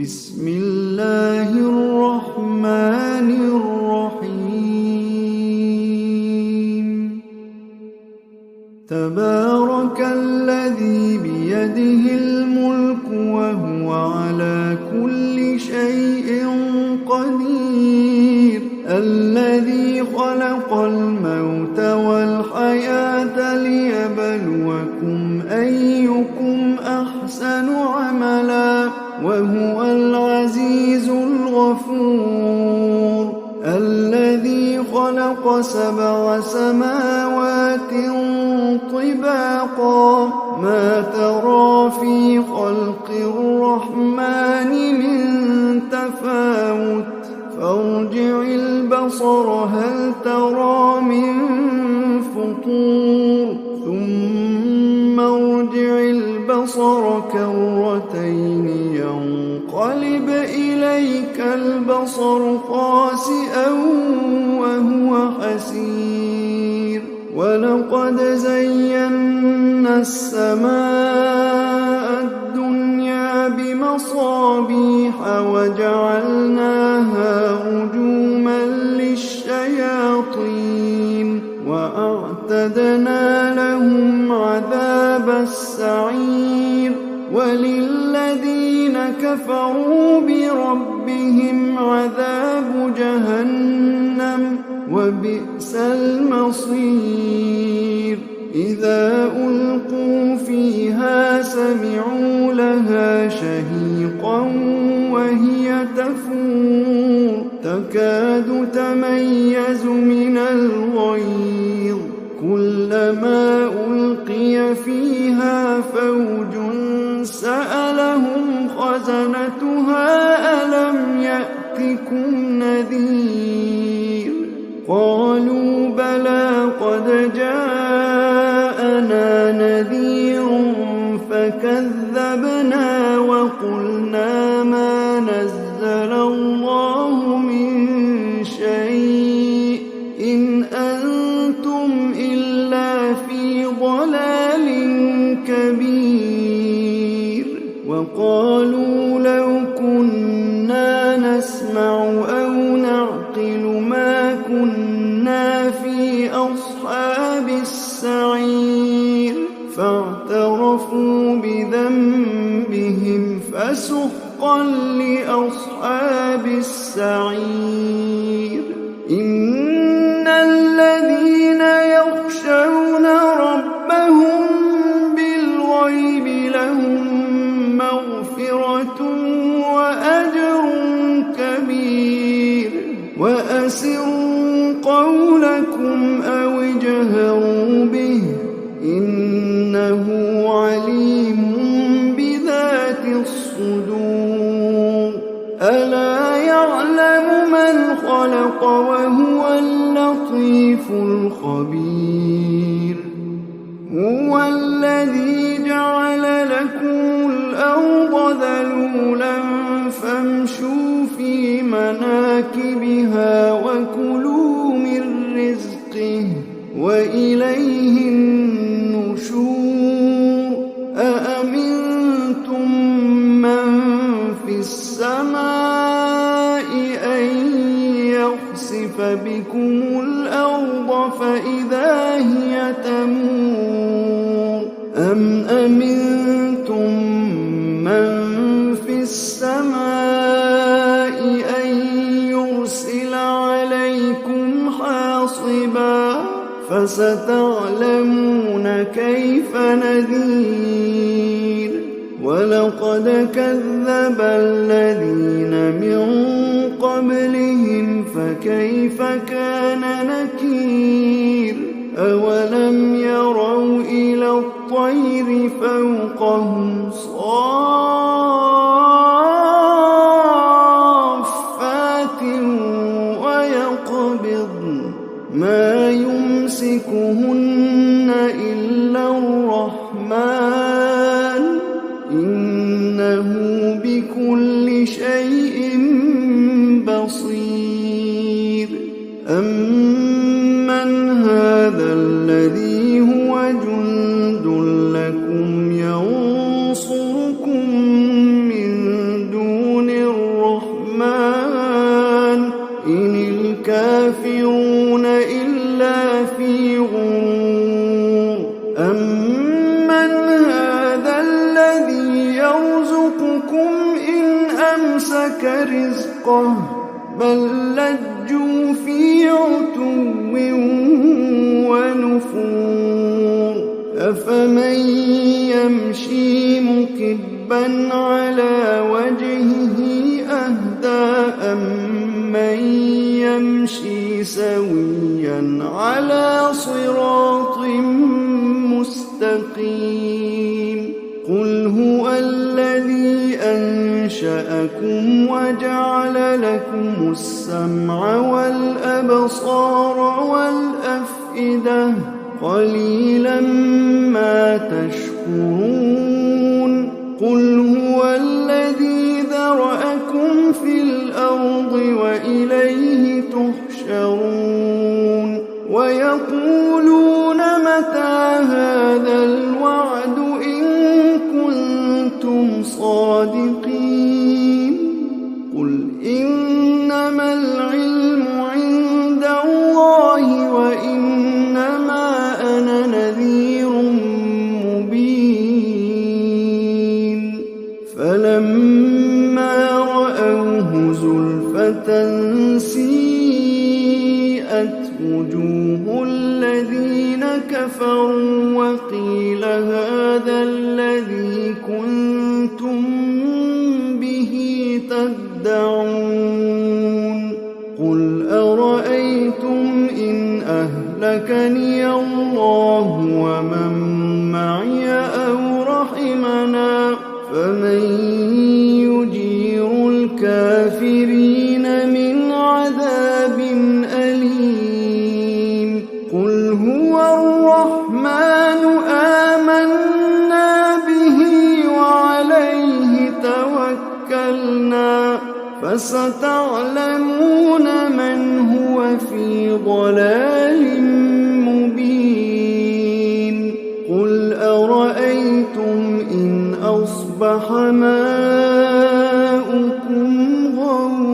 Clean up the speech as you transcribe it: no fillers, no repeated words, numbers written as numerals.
بسم الله الرحمن الرحيم تبارك الذي بيده الملك وهو على كل شيء قدير الذي خلق الموت والحياة ليبلوكم أيكم أحسن عملا وهو العزيز الغفور الذي خلق 7 سماوات طباقا ما ترى في خلق الرحمن من تفاوت فارجع البصر هل ترى من فطور ثم ارجع البصر كرتين ينقلب إليك البصر خاسئا وهو حسير ولقد زينا السماء الدنيا بمصابيح وجعلناها رجوما للشياطين وأعتدنا لهم عذاب السعير وللذين كفروا بربهم عذاب جهنم وبئس المصير إذا ألقوا فيها سمعوا لها شهيقا وهي تفور تكاد تميز من الغيظ كلما ألقي فيها فوج سألهم خزنتها ألم يأتكم نذير قالوا بلى قد جاءنا نذير فكذبنا وقلنا ما نزل الله من شيء إن أنتم إلا في ضلال كبير وقالوا لو كنا نسمع أو نعقل ما كنا في أصحاب السعير فاعترفوا بذنبهم فسحقا لأصحاب السعير إن الذين يخشون ربهم بالغيب لهم مغفرة وأجر كبير وأسروا قولكم أو اجهروا به إنه عليم بذات الصدور ألا يعلم من خلق وهو اللطيف الخبير هو الذي جعل لكم الأرض ذلولا فامشوا في مناكبها وكلوا من رزقه وإليه النشور أأمنتم من في السماء أن يخسف بكم الأرض فإذا هي تمور أم أمنتم من في السماء أن يرسل عليكم حاصبا فستعلمون كيف نذير ولقد كذب الذين من قبلهم فكيف كان نكير أولم يروا إلى الطير فوقهم صافات ويقبضن ما يمسكهن إلا الرحمن إنه بكل شيء بصير أمن هذا الذي هو جند لكم ينصركم من دون أمسك رزقه بل لجوا في عتو ونفور أفمن يمشي مكبا على وجهه أهدى أمن يمشي سويا على صراط مستقيم قل هو الذي أنشأكم وجعل لكم السمع والأبصار والأفئدة قليلا ما تشكرون قل هو الذي ذرأكم في الأرض وإليه تحشرون ويقولون متى هذا الوعد إن كنتم صادقين قل إنما العلم عند الله وإنما أنا نذير مبين فلما رأوه زلفة سيئت وجوه الذين كفروا وقيل هذا الذي كنتم به تدعون قل أرأيتم إن أهلكني الله ومن معي أو رحمنا فمن يجير الكافرين من عذاب أليم قل هو الرحمن آمنا به وعليه توكلنا فستعلمون من هو في ضلال مبين قل أرأيتم إن أصبح ماؤكم غورا